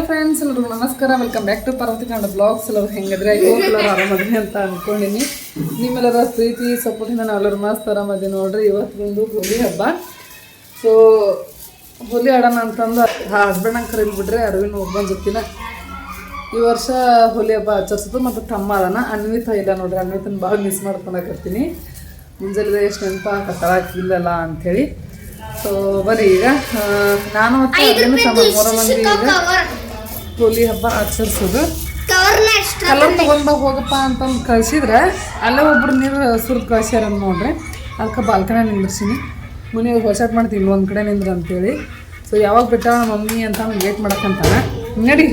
Hello friends, ಎಲ್ಲರಿಗೂ ನಮಸ್ಕಾರ. Welcome back to Parvati Kannada blogs. ಎಲ್ಲರೂ ಹೆಂಗಿದ್ರೆ ಎಲ್ಲರೂ ಆರಾಮದ್ರಿ ಅಂತ ಅಂದ್ಕೊಂಡಿನಿ. ನಿಮ್ಮೆಲ್ಲರ ಪ್ರೀತಿ ಸಪೋರ್ಟಿಂದ ನಾವೆಲ್ಲರೂ ಮಸ್ತ್ ಆರಾಮದಿ ನೋಡ್ರಿ. ಇವತ್ತು ಬಂದು ಹೋಲಿ ಹಬ್ಬ. ಸೊ ಹೋಲಿ ಆಡೋಣ ಅಂತಂದು ಹಸ್ಬೆಂಡಂಗೆ ಕರೀಲ್ಬಿಟ್ರೆ ಅರವಿನ ಒಬ್ಬನ ಜೊತಿನ ಈ ವರ್ಷ ಹೋಲಿ ಹಬ್ಬ ಆಚರಿಸೋದು. ಮತ್ತು ತಮ್ಮ ಅದನ್ನ ಅನ್ವಿತ ಇಲ್ಲ ನೋಡ್ರಿ. ಅನ್ವಿತನ ಭಾಳ ಮಿಸ್ ಮಾಡ್ಕೊಳಕತ್ತೀನಿ. ಮುಂಜಾನೆ ಎಷ್ಟು ನೆನಪ ಕತ್ತಳಾಕಿಲ್ಲಲ್ಲ ಅಂಥೇಳಿ. ಸೊ ಬರೀ ಈಗ ನಾನು ಮೂರ ಮಂದಿ ಈಗ ಹೋಲಿ ಹಬ್ಬ ಆಚರಿಸೋದು. ಕಲರ್ ತೊಗೊಂಡು ಹೋಗಪ್ಪ ಅಂತಂದು ಕಳಿಸಿದ್ರೆ ಅಲ್ಲೇ ಒಬ್ರು ನೀರು ಸುರಿದು ಕಳ್ಸ್ಯಾರ ನೋಡ್ರಿ. ಅದಕ್ಕೆ ಬಾಲ್ಕನಿ ನಿಂದ್ರಿಸಿನಿ. ಮುನಿ ಹೊಸಾಟ್ ಮಾಡ್ತೀನಿ ಇನ್ನೊಂದು ಕಡೆ ನಿಂದ್ರು ಅಂತೇಳಿ. ಸೊ ಯಾವಾಗ ಬಿಟ್ಟಾಳ ಮಮ್ಮಿ ಅಂತ ವೇಟ್ ಮಾಡಕ್ಕಂತಾನೆ. ನಡಿ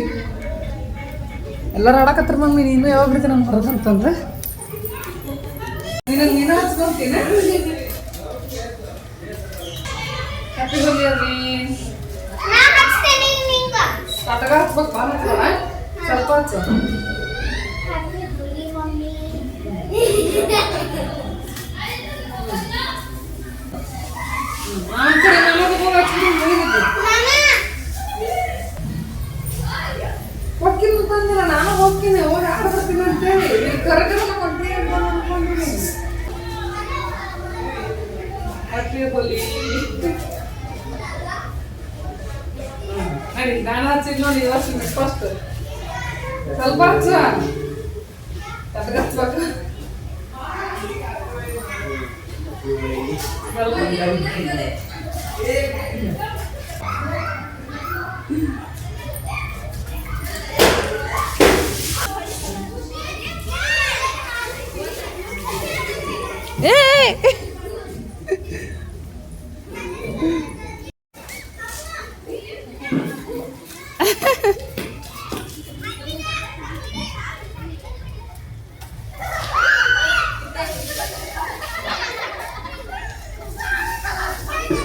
ಎಲ್ಲರೂ ಆಡಕತ್ತಾರ ಮಮ್ಮಿ, ನೀನು ಯಾವಾಗ ಬಿಡ್ತೀನಿ ನಾನು ಹೊರಗಂತಂದ್ರೆ ನೀನು ಹಚ್ಕೊಂತೀನಿ. ಹ್ಯಾಪಿ ಹೋಲಿ ಅರ್ಲಿ. ಸ್ಟಾರ್ಟಾಗ ಹಚ್ಬೇಕು ಸ್ವಲ್ಪ ಹಚ್ಚು. ಹೋಗ್ತೀನಿ ಅಂತಂದಿಲ್ಲ, ನಾನು ಹೋಗ್ತೀನಿ ಹೋಗಿ ಆಡ ಬರ್ತೀನಿ ಅಂತೇಳಿ ಕರೆಕ್ಟ್ ಕೊಡ್ತೀನಿ ಅಂತ ಅನ್ಕೊಂಡಿನಿ. ಹ್ಯಾಪಿ ಹೋಲಿ. ನಡಿ ನಾನು ಹಚ್ಚಿದ್ ನೋಡಿ ಈ ವರ್ಷ ಫಸ್ಟ್ ಸ್ವಲ್ಪ ಹಚ್ಚ ಹಚ್ಬೇಕು.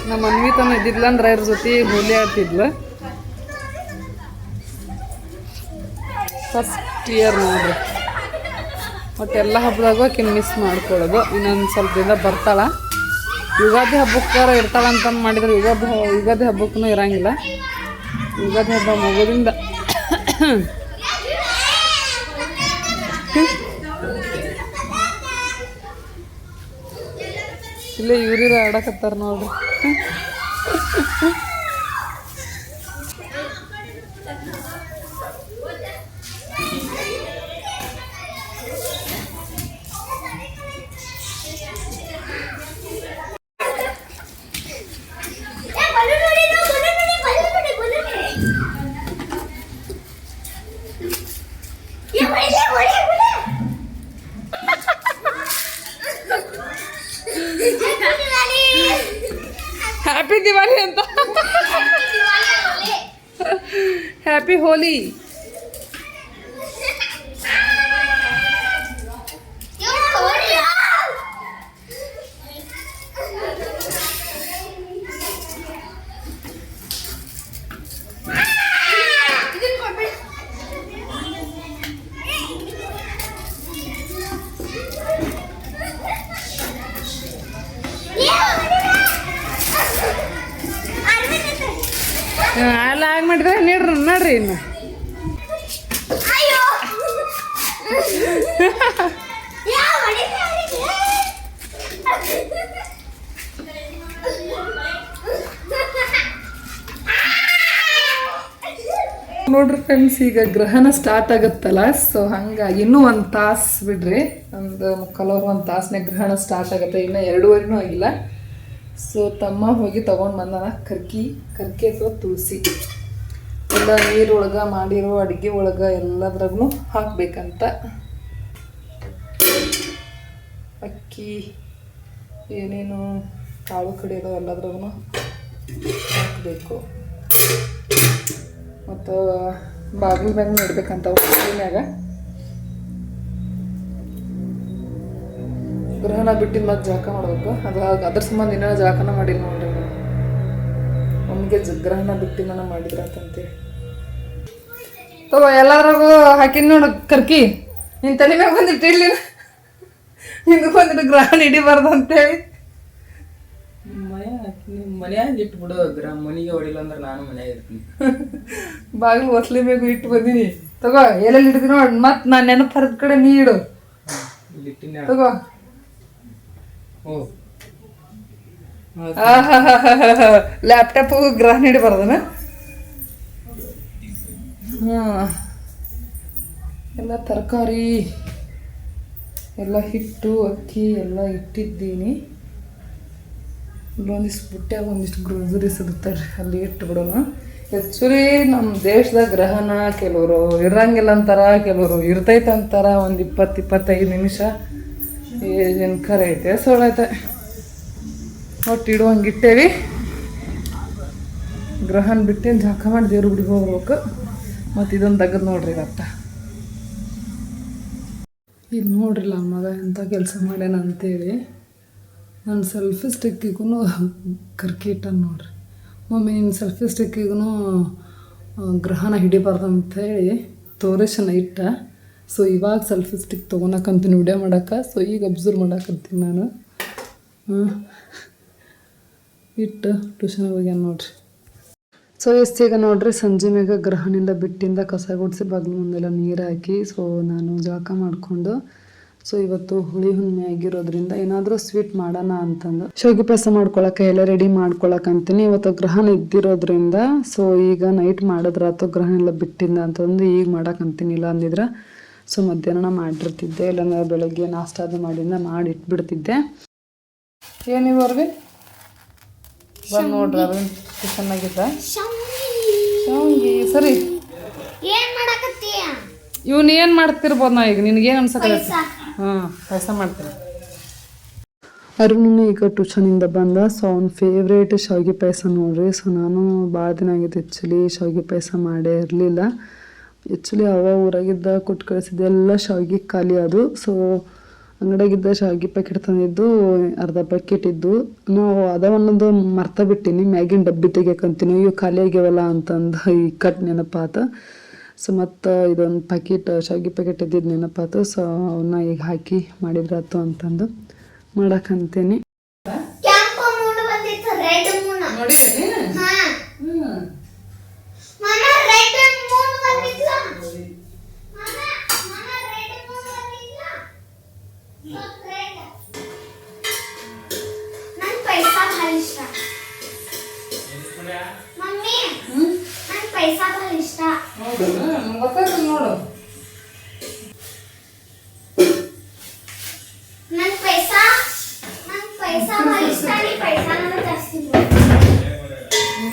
ನಮ್ಮ ಅನ್ವಿತನ ಇದ್ದಿದ್ಲ ಅಂದ್ರೆ ಅವ್ರ ಜೊತೆ ಹೋಲಿ ಆಡ್ತಿದ್ಲು. ಫಸ್ಟ್ ಇಯರ್ ನೋಡ್ರಿ. ಮತ್ತು ಎಲ್ಲ ಹಬ್ಬದಾಗೂ ಆಕಿನ ಮಿಸ್ ಮಾಡ್ಕೊಳ್ಳೋದು. ಇನ್ನೊಂದು ಸ್ವಲ್ಪ ದಿನ ಬರ್ತಾಳ. ಯುಗಾದಿ ಹಬ್ಬಕ್ಕಾರ ಇರ್ತಾಳ ಅಂತಂದು ಮಾಡಿದ್ರೆ ಯುಗಾದಿ ಹಬ್ಬಕ್ಕೂ ಇರಂಗಿಲ್ಲ. ಯುಗಾದಿ ಹಬ್ಬ ಮುಗೋದ್ರಿಂದ ಇಲ್ಲೇ ಇವ್ರಿರ ಆಡಕತ್ತಾರ ನೋಡ್ರಿ. ಹ್ಯಾಪಿ ದಿವಾಲಿ ಅಂತ. ಹ್ಯಾಪಿ ಹೋಲಿ. ಎಲ್ಲ ಆಗಿ ಮಾಡಿದ್ರೆ ನೋಡ್ರಿ ಇನ್ನು ನೋಡ್ರಿ ಫ್ರೆಂಡ್ಸ್, ಈಗ ಗ್ರಹಣ ಸ್ಟಾರ್ಟ್ ಆಗುತ್ತಲ್ಲ. ಸೊ ಹಂಗಾಗಿ ಇನ್ನೂ ಒಂದು ತಾಸು ಬಿಡ್ರಿ, ಒಂದು ಮುಕ್ಕಾಲವ್ರು ಒಂದು ತಾಸನ್ಯಾಗ ಗ್ರಹಣ ಸ್ಟಾರ್ಟ್ ಆಗುತ್ತೆ. ಇನ್ನು 2:15 ಆಗಿಲ್ಲ. ಸೊ ತಮ್ಮ ಹೋಗಿ ತೊಗೊಂಡು ಬಂದಾನ ಕರ್ಕಿ ಅಥವಾ ತುಳಸಿ ಎಲ್ಲ ನೀರೊಳಗೆ ಮಾಡಿರೋ ಅಡುಗೆ ಒಳಗೆ ಎಲ್ಲದ್ರಾಗೂ ಹಾಕಬೇಕಂತ. ಅಕ್ಕಿ ಏನೇನು ಕಾಳು ಕಡಿಯೋದು ಎಲ್ಲದ್ರಾಗೂ ಹಾಕಬೇಕು. ಮತ್ತು ಬಾಗಿಲು ಮ್ಯಾಗ ಇಡ್ಬೇಕಂತ ಮ್ಯಾಗ. ಗ್ರಹಣ ಬಿಟ್ಟಿದ್ದು ಮತ್ತೆ ಜಳಕ ಮಾಡ್ಬೇಕು. ಅದ್ರ ಸಂಬಂಧ ಇನ್ನೂ ಜಳಕನ ಮಾಡಿಲ್ಲ ನೋಡ್ರಿ. ಒಮ್ಮಿಗೆ ಗ್ರಹಣ ಬಿಟ್ಟಿನ ಮಾಡಿದ್ರಂತಂತೇಳಿ ತಗೋ ಎಲ್ಲಾದ್ರಾಗೂ ಹಾಕಿನ ನೋಡು ಕರ್ಕಿ. ನಿನ್ನ ತಲೆ ಮ್ಯಾಗ ಬಂದಿಟ್ಟು ಇಲ್ಲಿ ಹಿಂದಕ್ಕೆ ಬಂದಿಟ್ಟು ಗ್ರಹಣ ಹಿಡಿಬಾರ್ದು ಅಂತೇಳಿ. ಮನ್ಯಾಗ ಇಟ್ಟು ಬಿಡು ಮನಿಗೆ ಹೊಡಿಲ್ಲ ಅಂದ್ರೆ ನಾನು ಮನ್ಯಾಗ ಇರ್ತೀನಿ. ಬಾಗಿಲು ಒಸ್ಲಿಬೇಕು ಇಟ್ಟು ಬಂದೀನಿ. ತಗೋ ಎಲ್ಲೆಲ್ಲಿ ಇಡ್ತೀನಿ ನೋಡಿ, ಮತ್ತೆ ನಾನು ನೆನಪು ಹರಿದ ಕಡೆ ನೀ ಇಡು. ತಗೋ. ಲ್ಯಾಪ್ಟಾಪ್ ಗ್ರಹ ಹಿಡಿಬಾರ್ದನ. ಎಲ್ಲ ತರಕಾರಿ ಎಲ್ಲ ಹಿಟ್ಟು ಅಕ್ಕಿ ಎಲ್ಲ ಇಟ್ಟಿದ್ದೀನಿ. ಇಲ್ಲೊಂದಿಷ್ಟು ಬುಟ್ಟ್ಯಾಗ ಒಂದಿಷ್ಟು ಗ್ರೋಸರೀಸ್ ಇರ್ತಾರೆ, ಅಲ್ಲಿ ಇಟ್ಟು ಬಿಡೋಣ. ಆ್ಯಕ್ಚುಲಿ ನಮ್ಮ ದೇಶದಾಗ ಗ್ರಹಣ ಕೆಲವರು ಇರಂಗಿಲ್ಲ ಅಂತಾರ, ಕೆಲವರು ಇರ್ತೈತೆ ಅಂತಾರ. ಒಂದು 20-25 ನಿಮಿಷ ಏನು ಖರೆ ಐತೆ ಸೋಳೈತೆ ಒಟ್ಟು ಇಡುವಂಗೆ ಇಟ್ಟೇವಿ. ಗ್ರಹಣ ಬಿಟ್ಟೇನು ಜಾಕ ಮಾಡಿ ದೇವ್ರ ಗುಡಿಗೆ ಹೋಗ್ಬೇಕು. ಮತ್ತು ಇದೊಂದು ತೆಗೆದು ನೋಡ್ರಿ ಅತ್ತ ಇಲ್ಲಿ ನೋಡ್ರಿಲ್ಲ ಮಗ ಎಂಥ ಕೆಲಸ ಮಾಡ್ಯಾನ ಅಂತೇಳಿ. ನನ್ನ ಸೆಲ್ಫಿ ಸ್ಟಿಕ್ಕಿಗೂ ಕರ್ಕಿ ಇಟ್ಟನು ನೋಡ್ರಿ. ಮಮ್ಮಿ ನಿನ್ನ ಸೆಲ್ಫಿ ಸ್ಟಿಕ್ಕಿಗೂ ಗ್ರಹಣ ಹಿಡಿಬಾರ್ದು ಅಂಥೇಳಿ ತೋರಿಸನ ಇಟ್ಟ. ಸೊ ಇವಾಗ ಸೆಲ್ಫಿ ಸ್ಟಿಕ್ ತೊಗೊಳಕಂತೀನಿ ವಿಡಿಯೋ ಮಾಡೋಕೆ. ಸೊ ಈಗ ಅಬ್ಸರ್ವ್ ಮಾಡಕಂತೀನಿ ನಾನು. ಇಟ್ಟು ಟ್ಯೂಷನ್ಗೆ ಹೋಗ್ಯಾನ ನೋಡ್ರಿ. ಸೊ ಈಗ ನೋಡ್ರಿ ಸಂಜೆ ಮೇಗ ಗ್ರಹಣಿಂದ ಬಿಟ್ಟಿಂದ ಕಸ ಗುಡಿಸಿ ಬಾಗಿಲು ಮುಂದೆಲ್ಲ ನೀರು ಹಾಕಿ ಸೊ ನಾನು ಜಳಕ ಮಾಡಿಕೊಂಡು ಸೊ ಇವತ್ತು ಹುಳಿ ಹುಣ್ಣಿಮೆ ಆಗಿರೋದ್ರಿಂದ ಏನಾದರೂ ಸ್ವೀಟ್ ಮಾಡೋಣ ಅಂತಂದು ಶಾವಿಗೆ ಪಾಯಸ ಮಾಡ್ಕೊಳಕ್ಕೆ ಎಲ್ಲ ರೆಡಿ ಮಾಡ್ಕೊಳಕಂತೀನಿ. ಇವತ್ತು ಗ್ರಹಣ ಇದ್ದಿರೋದ್ರಿಂದ ಸೊ ಈಗ ನೈಟ್ ಮಾಡಿದ್ರಾತು ಗ್ರಹಣ ಎಲ್ಲ ಬಿಟ್ಟಿಂದ ಅಂತಂದು ಈಗ ಮಾಡಕ್ಕಂತೀನಿ. ಇಲ್ಲ ಅಂದಿದ್ರೆ ಸೊ ಮಧ್ಯಾಹ್ನ ಮಾಡಿರ್ತಿದ್ದೆ, ಇಲ್ಲಾಂದ್ರೆ ಬೆಳಗ್ಗೆ ನಾಷ್ಟ ಅದು ಮಾಡಿಂದ ಮಾಡಿ ಇಟ್ಬಿಡ್ತಿದ್ದೆ. ಏನಿವು ಅರ್ವಿಂದ್ ಬಂದು ನೋಡ್ರಿ ಅರ್ವಿಂದ್ ಚೆನ್ನಾಗಿದ್ದ ಶಾವಿಗೆ. ಸರಿ ಇವನು ಏನು ಮಾಡ್ತಿರ್ಬೋದು ನಾ ಈಗ ನಿನಗೇನು ಅನ್ಸಕ್ಕೆ? ಪಾಯಸ ಮಾಡ್ತೀನಿ. ಅರುಣ್ ಈಗ ಟ್ಯೂಷನಿಂದ ಬಂದ. ಸೊ ಅವ್ನ ಫೇವ್ರೇಟ್ ಶಾವಿಗೆ ಪಾಯಸ ನೋಡ್ರಿ. ಸೊ ನಾನು ಭಾಳ ದಿನ ಆಗಿತ್ತು ಆ್ಯಕ್ಚುಲಿ ಶಾವಿಗೆ ಪಾಯಸ ಮಾಡೇ ಇರಲಿಲ್ಲ. ಆ್ಯಕ್ಚುಲಿ ಊರಾಗಿದ್ದ ಕೊಟ್ಟು ಕಳಿಸಿದ್ದೆ ಎಲ್ಲ ಶಾವಿಗೆ ಖಾಲಿ ಅದು. ಸೊ ಅಂಗಡಿಯಾಗಿದ್ದ ಶಾವಿಗೆ ಪ್ಯಾಕೆಟ್ ತಂದಿದ್ದು ಅರ್ಧ ಪ್ಯಾಕೆಟ್ ಇದ್ದು. ನಾವು ಒಂದೊಂದು ಮರ್ತ ಬಿಟ್ಟಿನಿ, ಮ್ಯಾಗಿನ ಡಬ್ಬಿ ತೆಗಿಯಕಂತೀನಿ. ಇವು ಖಾಲಿ ಆಗ್ಯಾವಲ್ಲ ಅಂತಂದು ಈ ಕಟ್ ನೆನಪಾತ. ಸೊ ಮತ್ತು ಇದೊಂದು ಪ್ಯಾಕೆಟ್ ಶಾವಿಗೆ ಪ್ಯಾಕೆಟ್ ಇದ್ದಿದ್ದು ನೆನಪಾತು. ಸೊ ಅವನ್ನ ಈಗ ಹಾಕಿ ಮಾಡಿದ್ರಾತು ಅಂತಂದು ಮಾಡಕ್ಕಂತೀನಿ. ನೋಡು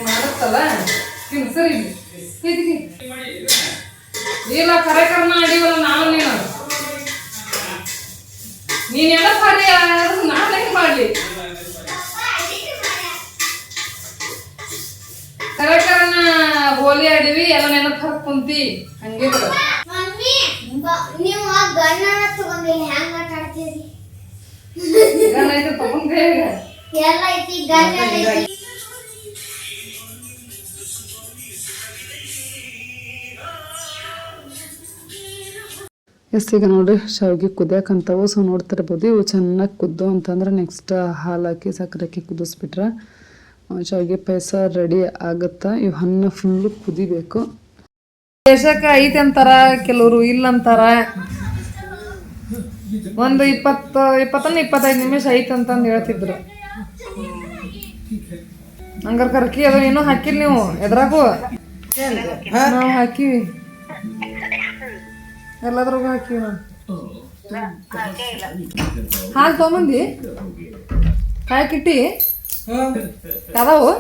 ಮಾಡತ್ತಲ್ಲ ಸರಿ ಇಲ್ಲ ಕರೆ ಕರ್ನ ಅಡಿವಲ್ಲ ನಾವು ನೀನೆಲ್ಲ ಸರಿ ನಾನು ಹೆಂಗೆ ಮಾಡಲಿ? ಕರೆಕ್ಟರನ್ನ ಹೋಲಿ ಆಡಿವಿ ಎಲ್ಲ ನೆನಪು ಹಾಕಿ ಕುಂತಿ ಹಂಗಿದ್ರ ನೀವು ಗಣ್ಣ ತಗೊಂಡಿಲ್ಲ ಹೆಂಗ ಆಟ ಆಡ್ತೀರಿ? ಗಣ್ಣ ಐತೆ ತಗೊಂಡ್ರೆ ಎಲ್ಲ ಐತಿ ಗಣ್ಣ ಐತಿ. ಈಗ ನೋಡ್ರಿ ಶಾವಿಗೆ ಕುದಿಯಾಕಂತವು. ಸೊ ನೋಡ್ತಿರ್ಬೋದು ಇವು ಚೆನ್ನಾಗಿ ಕುದ್ದು ಅಂತಂದ್ರೆ ನೆಕ್ಸ್ಟ್ ಹಾಲು ಹಾಕಿ ಸಕ್ಕರೆ ಹಾಕಿ ಕುದಿಸ್ಬಿಟ್ರೆ ಶಾವಿಗೆ ಪಾಯಸ ರೆಡಿ ಆಗುತ್ತಾ. ಇವು ಹಣ್ಣು ಫುಲ್ಲು ಕುದಿಬೇಕು. ದೇಶಕ್ಕೆ ಐತೆ ಅಂತಾರ, ಕೆಲವರು ಇಲ್ಲ ಅಂತಾರ. ಒಂದು 20-25 ನಿಮಿಷ ಐತೆ ಅಂತಂದು ಹೇಳ್ತಿದ್ರು. ಹಂಗಾರೆ ಕರ್ಕಿ ಅದು ಏನೂ ಹಾಕಿಲ್ಲ ನೀವು ಎದ್ರಾಗೂ? ನಾವು ಹಾಕಿವಿ, ಎಲ್ಲದ್ರಾಗೂ ಹಾಕಿವಿ. ನಾವು ಹಾಲು ತೊಗೊಂಬಂದಿ ಕಾಯ್ಕಿಟ್ಟಿ ಅದಾವು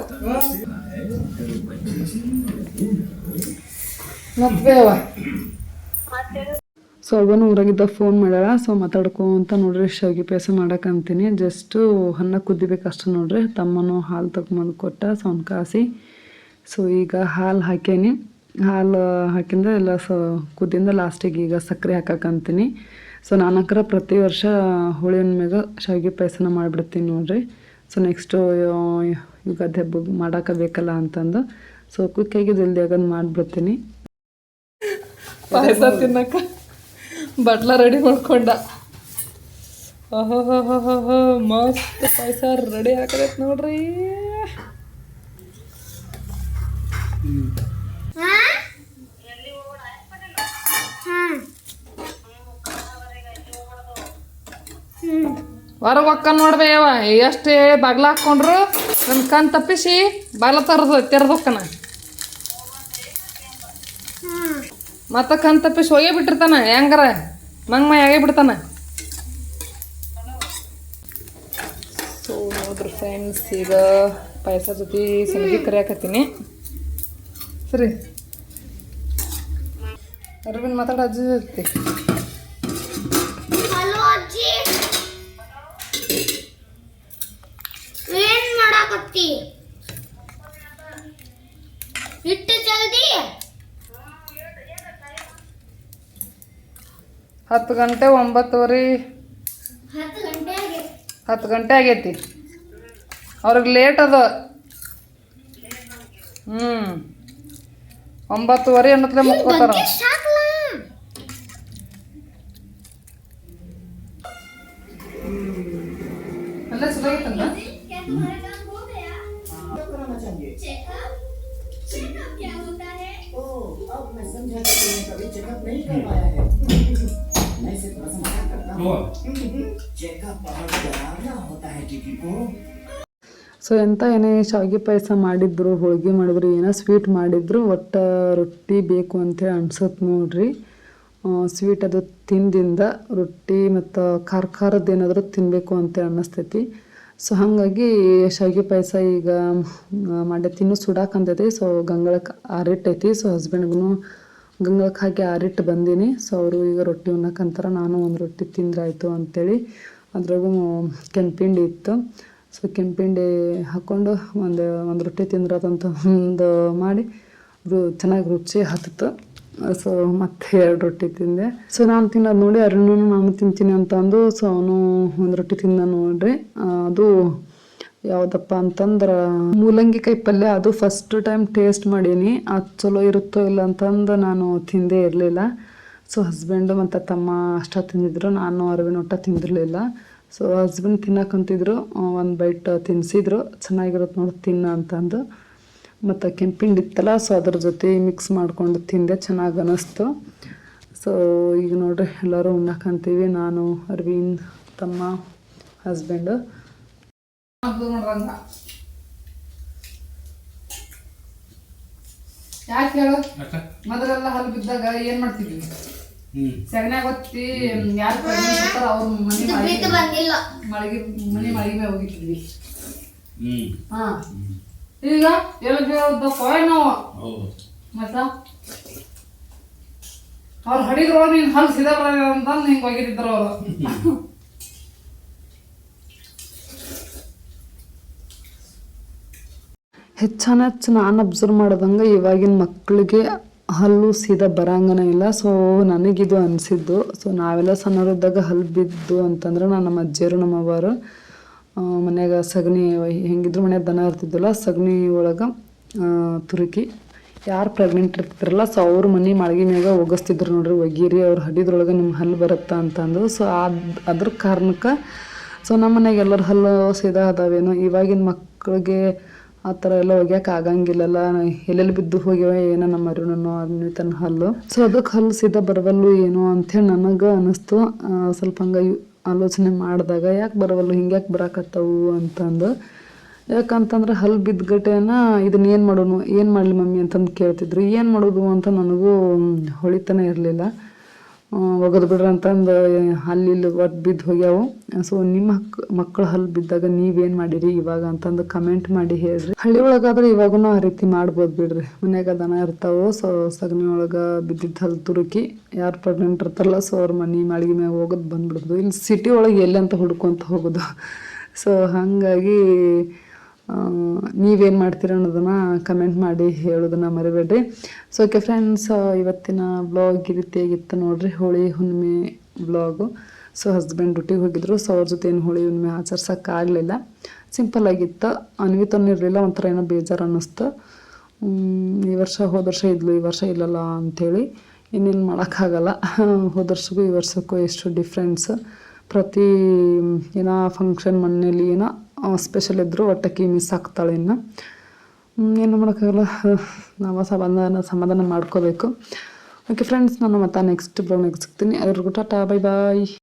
ಮತ್ತೆ ಸೊ ಅವನು ಊರಾಗಿದ್ದ ಫೋನ್ ಮಾಡ್ಯಾಳ. ಸೊ ಮಾತಾಡ್ಕೊಂತ ನೋಡ್ರಿ ಶಾವಿಗೆ ಪಾಯಸ ಮಾಡಕ್ಕಂತೀನಿ. ಜಸ್ಟು ಅನ್ನ ಕುದಿಬೇಕಷ್ಟು ನೋಡ್ರಿ. ತಮ್ಮನು ಹಾಲು ತಗೊಂಬಂದು ಕೊಟ್ಟ ಸೌನ್ ಕಾಸಿ. ಸೊ ಈಗ ಹಾಲು ಹಾಕೇನಿ. ಹಾಲು ಹಾಕಿಂದ ಎಲ್ಲ ಕುದ್ದಿಂದ ಲಾಸ್ಟಿಗೆ ಈಗ ಸಕ್ಕರೆ ಹಾಕಕ್ಕಂತೀನಿ. ಸೊ ನಾನಕ್ರ ಪ್ರತಿ ವರ್ಷ ಹೋಳಿ ಹುಣ್ಣಿಮೆಗ ಶಾವಿಗೆ ಪಾಯಸನ ಮಾಡಿಬಿಡ್ತೀನಿ ನೋಡ್ರಿ. ಸೊ ನೆಕ್ಸ್ಟು ಯುಗಾದಿ ಹಬ್ಬಕ್ಕೆ ಮಾಡೋಕೆ ಬೇಕಲ್ಲ ಅಂತಂದು ಸೊ ಕ್ವಿಕ್ಕಾಗಿ ಜಲ್ದಿ ಆಗೋದು ಮಾಡಿಬಿಡ್ತೀನಿ. ಪಾಯಸ ತಿನ್ನಕ್ಕೆ ಬಟ್ಲ ರೆಡಿ ಮಾಡ್ಕೊಂಡ. ಓಹೋ ಮಸ್ತ್ ಪಾಯಸ ರೆಡಿ ಹಾಕದೈತೆ ನೋಡ್ರಿ. ಹೊರಗೆ ಹೊಕ್ಕ ನೋಡ್ಬೇಯವ ಎಷ್ಟು ಹೇಳಿ ಬಾಗ್ಲ ಹಾಕ್ಕೊಂಡ್ರು ನನ್ನ ಕಣ್ ತಪ್ಪಿಸಿ ಬಾಗ್ಲ ತೆರೆದೊಕ್ಕನ ಮತ್ತೆ ಕಣ್ ತಪ್ಪಿಸಿ ಹೋಗೇ ಬಿಟ್ಟಿರ್ತಾನ ಹೆಂಗಾರ ಮಂಗ್ಮ ಆಗೇ ಬಿಡ್ತಾನ. ಸೊ ನೋಡ್ರಿ ಫ್ರೆಂಡ್ಸ್, ಈಗ ಪಾಯಸ ಜೊತೆ ಸಂಡಿಗೆ ಕರಿಯಾಕತ್ತೀನಿ. ಸರಿ ಅರವಿಂದ್ ಮಾತಾಡೋ ಅಜ್ಜಿ ಜೊತೆ. ಹಲೋ ಅಜ್ಜಿ, ಏನ್ ಮಾಡಾಕತ್ತಿ? ಇಟ್ಟು ಜಲ್ದಿ 10 ಗಂಟೆ 9:30 10 ಗಂಟೆ ಆಗೈತಿ. ಅವ್ರಿಗೆ ಲೇಟ್ ಅದ. 9:30 ಅನ್ನತ್ಲೆ ಮುಕ್ಕೋತಾರ. ಅಲ್ಲ ಚಲೋ ಐತಲ್ಲ. ಸೊ ಎಂತ ಏನೇ ಶಾವಿಗೆ ಪಾಯಸ ಮಾಡಿದ್ರು, ಹೋಳಿಗೆ ಮಾಡಿದ್ರು, ಏನೋ ಸ್ವೀಟ್ ಮಾಡಿದ್ರು, ಒಟ್ಟು ರೊಟ್ಟಿ ಬೇಕು ಅಂತೇಳಿ ಅನ್ಸತ್ತೆ ನೋಡ್ರಿ. ಸ್ವೀಟ್ ಅದು ತಿಂದಿಂದ ರೊಟ್ಟಿ ಮತ್ತು ಖಾರದ್ದು ಏನಾದರೂ ತಿನ್ನಬೇಕು ಅಂತೇಳಿ ಅನ್ನಿಸ್ತೈತಿ. ಸೊ ಹಾಗಾಗಿ ಶಾವಿಗೆ ಪಾಯಸ ಈಗ ಮಾಡಿ ತಿನ್ನು ಸುಡಾಕಂತೈತಿ. ಸೊ ಗಂಗಳಕ್ಕೆ ಆರಿಟ್ಟೈತಿ. ಸೊ ಹಸ್ಬೆಂಡ್ಗೂ ಗಂಗಳಕ್ಕೆ ಹಾಕಿ ಆರಿಟ್ಟು ಬಂದೀನಿ. ಸೊ ಅವರು ಈಗ ರೊಟ್ಟಿ ಉಣ್ಣಕ್ಕಂತಾರ. ನಾನು ಒಂದು ರೊಟ್ಟಿ ತಿಂದ್ರಾಯ್ತು ಅಂಥೇಳಿ. ಅದ್ರಾಗೂ ಕೆಂಪಿಂಡಿ ಇತ್ತು. ಸೊ ಕೆಂಪಿಂಡಿ ಹಾಕ್ಕೊಂಡು ಒಂದು ರೊಟ್ಟಿ ತಿಂದ್ರಾತಂತ ಒಂದು ಮಾಡಿ ಚೆನ್ನಾಗಿ ರುಚಿ ಹತ್ತಿತ್ತು. ಸೊ ಮತ್ತೆ 2 ರೊಟ್ಟಿ ತಿಂದೆ. ಸೊ ನಾನು ತಿನ್ನೋದು ನೋಡಿ ಅರುಣೂ ನಾನು ತಿಂತೀನಿ ಅಂತ ಅಂದು ಸೊ ಅವನು ಒಂದು ರೊಟ್ಟಿ ತಿಂದ ನೋಡ್ರಿ. ಅದು ಯಾವುದಪ್ಪ ಅಂತಂದ್ರೆ ಮೂಲಂಗಿ ಕಾಯಿ ಪಲ್ಯ. ಅದು ಫಸ್ಟ್ ಟೈಮ್ ಟೇಸ್ಟ್ ಮಾಡೀನಿ. ಅದು ಚಲೋ ಇರುತ್ತೋ ಇಲ್ಲ ಅಂತಂದು ನಾನು ತಿಂದೇ ಇರಲಿಲ್ಲ. ಸೊ ಹಸ್ಬೆಂಡು ಮತ್ತು ತಮ್ಮ ಅಷ್ಟ ತಿಂದಿದ್ರು, ನಾನು ಅರವಿನ ಊಟ ತಿಂದಿರಲಿಲ್ಲ. ಸೊ ಹಸ್ಬೆಂಡ್ ತಿನ್ನಕ್ಕಂತಿದ್ರು, ಒಂದು ಬೈಟ್ ತಿನ್ನಿಸಿದ್ರು, ಚೆನ್ನಾಗಿರುತ್ತೆ ನೋಡಿ ತಿನ್ನ ಅಂತಂದು. ಮತ್ತು ಕೆಂಪಿಂಡಿ ಇತ್ತಲ್ಲ, ಸೊ ಅದ್ರ ಜೊತೆ ಮಿಕ್ಸ್ ಮಾಡ್ಕೊಂಡು ತಿಂದೆ, ಚೆನ್ನಾಗಿ ಅನ್ನಿಸ್ತು. ಸೊ ಈಗ ನೋಡ್ರಿ ಎಲ್ಲರೂ ಉಣ್ಣಕ್ಕಂತೀವಿ. ನಾನು ಅರವಿಂದ್ ತಮ್ಮ ಹಸ್ಬೆಂಡು. ಯಾಕೆ ಹೇಳು, ಮೊದಲೆಲ್ಲ ಹಲ್ಲು ಬಿದ್ದಾಗ ಏನು ಮಾಡ್ತಿದ್ವಿ? ಸೆಗಣ್ಯಾಗ ಒತ್ತಿ ಯಾರು ಬರ್ತಾರ ಅವ್ರ ಮನೆ ಮಳಿಗೆ ಹೋಗಿದ್ವಿ. ಹಾ ಈಗ ಎಲ್ಲ ಕೊಯ್ ನಾವು ಮತ್ತ ಅವ್ರು ಹಡಿದ್ರು ನೀನ್ ಹಲ್ ಸಿದ ಅಂತಂದು ಹಿಂಗೆ ಹೋಗಿದ್ರು ಅವರು. ಹೆಚ್ಚು ನಾನು ಅಬ್ಸರ್ವ್ ಮಾಡೋದಂಗೆ ಇವಾಗಿನ ಮಕ್ಕಳಿಗೆ ಹಲ್ಲು ಸೀದಾ ಬರಂಗನೇ ಇಲ್ಲ. ಸೊ ನನಗಿದು ಅನಿಸಿದ್ದು. ಸೊ ನಾವೆಲ್ಲ ಸಣ್ಣವರಿದ್ದಾಗ ಹಲ್ಲು ಬಿದ್ದು ಅಂತಂದ್ರೆ ನಮ್ಮ ಅಜ್ಜಿಯರು ನಮ್ಮ ಅವ್ವರು ಮನ್ಯಾಗ ಸಗಣಿ ಹೆಂಗಿದ್ರು ಮನ್ಯಾಗ ದನ ಇರ್ತಿದ್ದಿಲ್ಲ, ಸಗಣಿ ಒಳಗೆ ತುರುಕಿ ಯಾರು ಪ್ರೆಗ್ನೆಂಟ್ ಇರ್ತಿರಲ್ಲ ಸೊ ಅವ್ರ ಮನೆ ಮಾಳ್ಗಿ ಮ್ಯಾಗ ಒಗಸ್ತಿದ್ರು ನೋಡ್ರಿ, ಒಗೀರಿ ಅವ್ರು ಹಡಿದ್ರೊಳಗೆ ನಿಮ್ಮ ಹಲ್ಲು ಬರುತ್ತಾ ಅಂತಂದು. ಸೊ ಅದ್ರ ಕಾರಣಕ್ಕೆ ಸೊ ನಮ್ಮ ಮನೆಗೆ ಎಲ್ಲರ ಹಲ್ಲು ಸೀದಾ ಅದಾವೇನೋ. ಇವಾಗಿನ ಮಕ್ಕಳಿಗೆ ಆ ಥರ ಎಲ್ಲ ಒಗ್ಯಕ್ಕೆ ಆಗಂಗಿಲ್ಲಲ್ಲ, ಎಲ್ಲೆಲ್ಲಿ ಬಿದ್ದು ಹೋಗ್ಯಾವ ಏನೋ ನಮ್ಮ ಅರಿವು ತನ್ನ ಹಲ್ಲು. ಸೊ ಅದಕ್ಕೆ ಹಲ್ಲು ಸೀದಾ ಬರವಲ್ಲು ಏನೋ ಅಂಥೇಳಿ ನನಗೆ ಅನ್ನಿಸ್ತು. ಸ್ವಲ್ಪ ಹಂಗೆ ಆಲೋಚನೆ ಮಾಡಿದಾಗ ಯಾಕೆ ಬರವಲ್ಲು, ಹಿಂಗೆ ಯಾಕೆ ಬರಾಕತ್ತವು ಅಂತಂದು. ಯಾಕಂತಂದ್ರೆ ಹಲ್ಲು ಬಿದ್ದಗಟ್ಟೆನ ಇದನ್ನ ಏನು ಮಾಡೋನು, ಏನು ಮಾಡಲಿ ಮಮ್ಮಿ ಅಂತಂದು ಕೇಳ್ತಿದ್ರು. ಏನು ಮಾಡೋದು ಅಂತ ನನಗೂ ಹೊಳಿತಾನೆ ಇರಲಿಲ್ಲ. ಒಗದು ಬಿಡ್ರಿ ಅಂತಂದು ಅಲ್ಲಿ ಒಟ್ಟು ಬಿದ್ದು ಹೋಗ್ಯಾವು. ಸೊ ನಿಮ್ಮ ಮಕ್ಕಳು ಹಲ್ಲು ಬಿದ್ದಾಗ ನೀವೇನು ಮಾಡಿರಿ ಇವಾಗ ಅಂತಂದು ಕಮೆಂಟ್ ಮಾಡಿ ಹೇಳ್ರಿ. ಹಳ್ಳಿ ಒಳಗಾದ್ರೆ ಇವಾಗೂ ಆ ರೀತಿ ಮಾಡ್ಬೋದು ಬಿಡ್ರಿ. ಮನ್ಯಾಗ ದನ ಇರ್ತಾವೆ, ಸೊ ಸಗಣಿ ಒಳಗೆ ಬಿದ್ದಿದ್ದು ಹಲ್ಲು ತುರುಕಿ ಯಾರು ಪ್ರೆಗ್ನೆಂಟ್ ಇರ್ತಾರಲ್ಲ ಸೊ ಅವ್ರ ಮನೆ ಮಾಳಿಗೆ ಮ್ಯಾಗ ಹೋಗೋದು ಬಂದ್ಬಿಡ್ಬೋದು. ಇಲ್ಲಿ ಸಿಟಿ ಒಳಗೆ ಎಲ್ಲಿ ಅಂತ ಹುಡ್ಕೊಂತ ಹೋಗೋದು. ಸೊ ಹಾಗಾಗಿ ನೀವೇನು ಮಾಡ್ತೀರ ಅನ್ನೋದನ್ನು ಕಮೆಂಟ್ ಮಾಡಿ ಹೇಳೋದನ್ನು ಮರಿಬೇಡ್ರಿ. ಸೊ ಓಕೆ ಫ್ರೆಂಡ್ಸ್, ಇವತ್ತಿನ ಬ್ಲಾಗ್ ಈ ರೀತಿಯಾಗಿತ್ತು ನೋಡ್ರಿ, ಹೋಳಿ ಹುಣ್ಣಿಮೆ ಬ್ಲಾಗು. ಸೊ ಹಸ್ಬೆಂಡ್ ಡ್ಯೂಟಿಗೆ ಹೋಗಿದ್ರು. ಸೊ ಅವ್ರ ಜೊತೆ ಏನು ಹೋಳಿ ಹುಣ್ಣಿಮೆ ಆಚರ್ಸೋಕ್ಕಾಗಲಿಲ್ಲ, ಸಿಂಪಲ್ಲಾಗಿತ್ತು. ಅನ್ವಿತನಿರಲಿಲ್ಲ, ಒಂಥರ ಏನೋ ಬೇಜಾರು ಅನ್ನಿಸ್ತು. ಈ ವರ್ಷ ಹೋದ ವರ್ಷ ಇದ್ಲು, ಈ ವರ್ಷ ಇಲ್ಲಲ್ಲ ಅಂಥೇಳಿ ಇನ್ನೇನು ಮಾಡೋಕ್ಕಾಗಲ್ಲ. ಹೋದ ವರ್ಷಕ್ಕೂ ಈ ವರ್ಷಕ್ಕೂ ಎಷ್ಟು ಡಿಫ್ರೆನ್ಸ್. ಪ್ರತಿ ಏನೋ ಫಂಕ್ಷನ್ ಮನೇಲಿ ಏನೋ ಸ್ಪೆಷಲ್ ಇದ್ದರೂ ಒಟ್ಟಕ್ಕೆ ಮಿಸ್ ಆಗ್ತಾಳೆ. ಇನ್ನು ಏನು ಮಾಡೋಕ್ಕಾಗಲ್ಲ, ನಾವು ಸಮಾಧಾನ ಮಾಡ್ಕೋಬೇಕು. ಓಕೆ ಫ್ರೆಂಡ್ಸ್, ನಾನು ಮತ್ತೆ ನೆಕ್ಸ್ಟ್ ಬ್ಲಾಗ್ನಾಗ ಸಿಗ್ತೀನಿ. ಅದ್ರಿಗೂ ಟಾಟಾ, ಬೈ ಬಾಯ್.